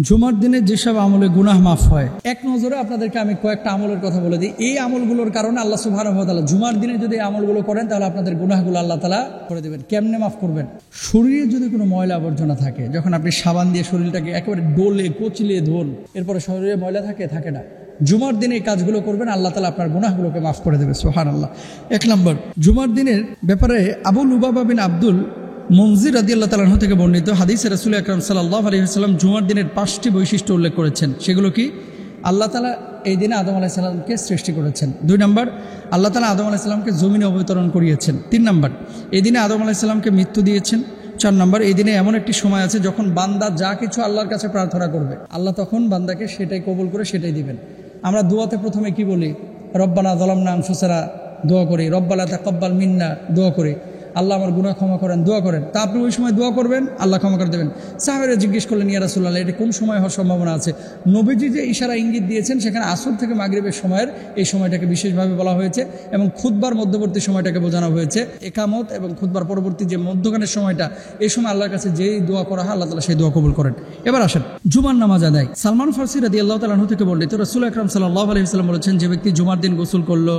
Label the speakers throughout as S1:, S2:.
S1: জুমার দিনে যেসব আমলে গুনাহ মাফ হয়, এক নজরে আপনাদেরকে আমি কয়েকটা আমলের কথা বলে দিই। এই আমলগুলোর কারণে আল্লাহ সুবহানাহু ওয়া তাআলা জুমার দিনে যদি আমলগুলো করেন তাহলে আপনাদের গুনাহগুলো আল্লাহ তাআলা করে দেবেন। কেমনে মাফ করবেন? শরীরে যদি কোনো ময়লা আবর্জনা থাকে, যখন আপনি সাবান দিয়ে শরীরটাকে একেবারে ডোলে কচলিয়ে ধোন, এরপরে শরীরে ময়লা থাকে না, জুমার দিনে এই কাজগুলো করবেন, আল্লাহ তাআলা আপনার গুনাহগুলোকে মাফ করে দেবে। সুবহানাল্লাহ। এক নম্বর, জুমার দিনের ব্যাপারে আবু লুবাবা বিন আব্দুল মুনজির রাদিয়াল্লাহু তাআলা আনহু থেকে বর্ণিত হাদিসে রাসূল আকরাম সাল্লাল্লাহু আলাইহি ওয়াসাল্লাম জুমার দিনের 5টি বৈশিষ্ট্য উল্লেখ করেছেন। সেগুলো কি? আল্লাহ তাআলা এই দিনে আদম আলাইহিস সালামকে সৃষ্টি করেছেন। 2 নম্বর, আল্লাহ তাআলা আদম আলাইহিস সালামকে জমিনে অবতরণ করিয়েছেন। 3 নম্বর, এই দিনে আদম আলাইহিস সালামকে মৃত্যু দিয়েছেন। 4 নম্বর, এই দিনে এমন একটি সময় আছে যখন বান্দা যা কিছু আল্লাহর কাছে প্রার্থনা করবে, আল্লাহ তখন বান্দাকে সেটাই কবুল করে সেটাই দিবেন। আমরা দোয়াতে প্রথমে কি বলি? রব্বানা যালামনা আনফুসানা দোয়া করি, রব্বানা তাকাব্বাল মিন্না দোয়া করি, আল্লাহ আমার গুনাহ ক্ষমা করেন দোয়া করেন। তা আপনি ওই সময় দোয়া করবেন, আল্লাহ ক্ষমা করে দেবেন। সাহাবারা জিজ্ঞেস করলেন, ইয়া রাসূলুল্লাহ, এটা কোন সময় হওয়ার সম্ভাবনা আছে? নবীজি যে ইশারা ইঙ্গিত দিয়েছেন সেখানে আসর থেকে মাগরিবের সময়ের এই সময়টাকে বিশেষভাবে বলা হয়েছে এবং খুতবার মধ্যবর্তী সময়টাকে বোঝানো হয়েছে। একামত এবং খুতবার পরবর্তী যে মধ্যখানের সময়টা, এই সময় আল্লাহর কাছে যেই দোয়া করা হয় আল্লাহ তাআলা সেই দোয়া কবুল করেন। এবার আসেন জুমার নামাজ আদায়। সালমান ফারসি রাদিয়াল্লাহু তাআলা আনহু থেকে বর্ণিত রাসূল আকরাম সাল্লাল্লাহু আলাইহি ওয়াসাল্লাম বলেছেন, যে ব্যক্তি জুমার দিন গোসল করলো,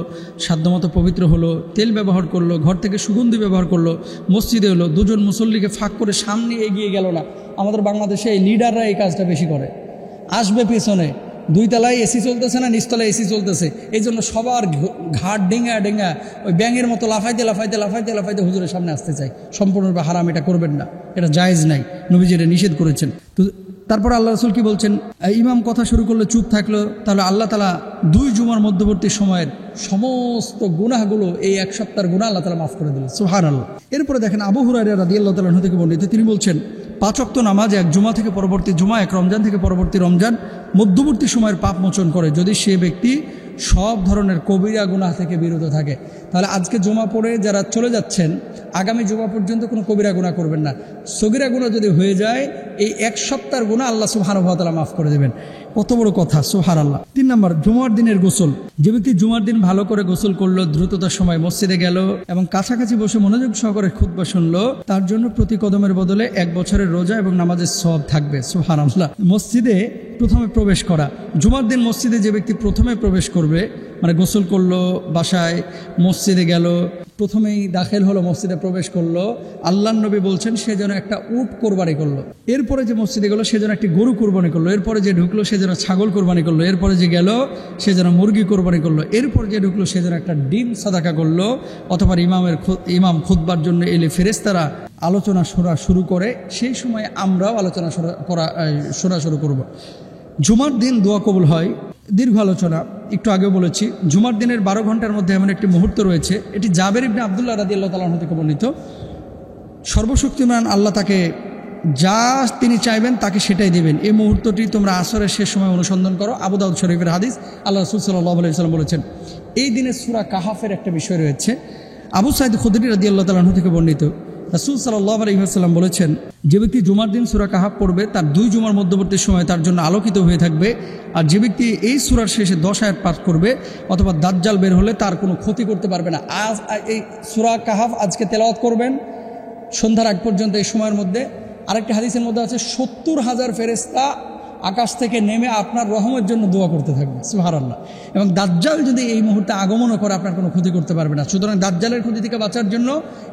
S1: সাধ্যমতো পবিত্র হলো, তেল ব্যবহার করলো, ঘর থেকে সুগন্ধি ব্যবহার করলো, মসজিদে হলো, দুজন মুসল্লিকে ফাঁক করে সামনে এগিয়ে গেল না। আমাদের বাংলাদেশে এই লিডাররা এই কাজটা বেশি করে। আসবে পেছনে, 2 তলায় এসি চলতেছে না, নিচতলায় এসি চলতেছে, এই জন্য সবার ঘাট ডেঙ্গা ওই ব্যাঙের মতো লাফাইতে হুজুরের সামনে আসতে চাই। সম্পূর্ণরূপে হারাম, এটা করবেন না, এটা জায়েজ নাই, নবীজি এটা নিষেধ করেছেন। তো তারপর আল্লাহ রাসূল কি বলছেন? ইমাম কথা শুরু করলে চুপ থাকলো, তাহলে আল্লাহ তাআলা 2 জুমার মধ্যবর্তী সময়ের সমস্ত গুনাহগুলো, এই 1 সপ্তাহের গুনাহ আল্লাহ তাআলা মাফ করে দিলেন। সুবহানাল্লাহ। এরপরে দেখেন আবু হুরায়রা রাদিয়াল্লাহু তাআলা আনহু থেকে বর্ণিত, তিনি বলছেন, 5 ওয়াক্ত নামাজ 1 জুমা থেকে পরবর্তী জুমা, 1 রমজান থেকে পরবর্তী রমজান মধ্যবর্তী সময়ের পাপ মোচন করে, যদি সে ব্যক্তি সব ধরনের কবিরা গুনাহ থেকে বিরত থাকে। তাহলে আজকে জুমা পড়ে যারা চলে যাচ্ছেন, আগামী জুমা পর্যন্ত কোনো কবিরা গুনাহ করবেন না। সগীরা গুনাহ যদি হয়ে যায়, এই 1 সপ্তাহের গুনাহ আল্লাহ সুবহানাহু ওয়া তাআলা মাফ করে দেবেন। কত বড় কথা, সুবহানাল্লাহ। 3 নম্বর, জুমার দিনের গোসল। যে ব্যক্তি জুমার দিন ভালো করে গোসল করলো, দ্রুততার সময় মসজিদে গেল এবং কাছাকাছি বসে মনোযোগ সহকারে খুতবা শুনলো, তার জন্য প্রতি কদমের বদলে 1 বছরের রোজা এবং নামাজের সওয়াব থাকবে। সুবহানাল্লাহ। মসজিদে প্রথমে প্রবেশ করা। জুমার দিন মসজিদে যে ব্যক্তি প্রথমে প্রবেশ করবে, মানে গোসল করলো, বাসায় মসজিদে গেল, প্রথমেই দাখিল হলো, মসজিদে প্রবেশ করলো, আল্লাহর নবী বলছেন সে যেন একটা উট কোরবানি করলো। এরপরে যে মসজিদে গেল সে যেন একটি গরু কোরবানি করলো। এরপরে যে ঢুকলো সে যেন ছাগল কোরবানি করলো। এরপরে যে গেল সে যেন মুরগি কোরবানি করলো। এরপর যে ঢুকলো সে যেন একটা ডিম সাদাকা করলো। অথবা ইমাম খুতবার জন্য এলে ফেরেশতারা আলোচনা শোনা শুরু করে, সেই সময় আমরাও আলোচনা শোনা শুরু করব। জুমার দিন দোয়া কবুল হয়। দীর্ঘ আলোচনা, একটু আগেও বলেছি, জুমার দিনের 12 ঘন্টার মধ্যে এমন একটি মুহূর্ত রয়েছে, এটি জাবের ইবনে আব্দুল্লাহ রাদিয়াল্লাহু তাআলা আনহু থেকে বর্ণিত। সর্বশক্তিমান আল্লাহ তাকে যা তিনি চাইবেন তাকে সেটাই দেবেন। এই মুহূর্তটি তোমরা আসরের শেষ সময় অনুসন্ধান করো। আবু দাউদ শরীফের হাদিস। আল্লাহ রাসূল সাল্লাল্লাহু আলাইহি ওয়াসাল্লাম বলেছেন। এই দিনে সূরা কাহাফের একটা বিষয় রয়েছে। আবু সাঈদ খুদরি রাদিয়াল্লাহু তাআলা আনহু থেকে বর্ণিত, রাসূল সাল্লাল্লাহু আলাইহি ওয়াসাল্লাম বলেছেন, যে ব্যক্তি জুমার দিন সূরা কাহাফ পড়বে তার 2 জুমার মধ্যবর্তী সময় তার জন্য আলোকিত হয়ে থাকবে। আর যে ব্যক্তি এই সূরার শেষে 10 আয়াত পাঠ করবে অথবা দাজ্জাল বের হলে তার কোনো ক্ষতি করতে পারবে না। আজ এই সূরা কাহাফ আজকে তেলাওয়াত করবেন সন্ধ্যার আগ পর্যন্ত, এই সময়ের মধ্যে। আরেকটি হাদিসের মধ্যে আছে 70,000 ফেরেশতা আকাশ থেকে নেমে আপনার রহমের জন্য দোয়া করতে থাকবে। সুবহানাল্লাহ। এবং দাজ্জাল যদি এই মুহূর্তে আগমনও করে আপনার কোনো ক্ষতি করতে পারবে না। সুতরাং দাজ্জালের ক্ষতি থেকে বাঁচার জন্য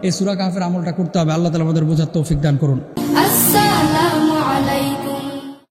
S1: এই সূরা কাহাফের আমলটা করতে হবে। আল্লাহ তাআলা আমাদের বোঝার তৌফিক দান করুন।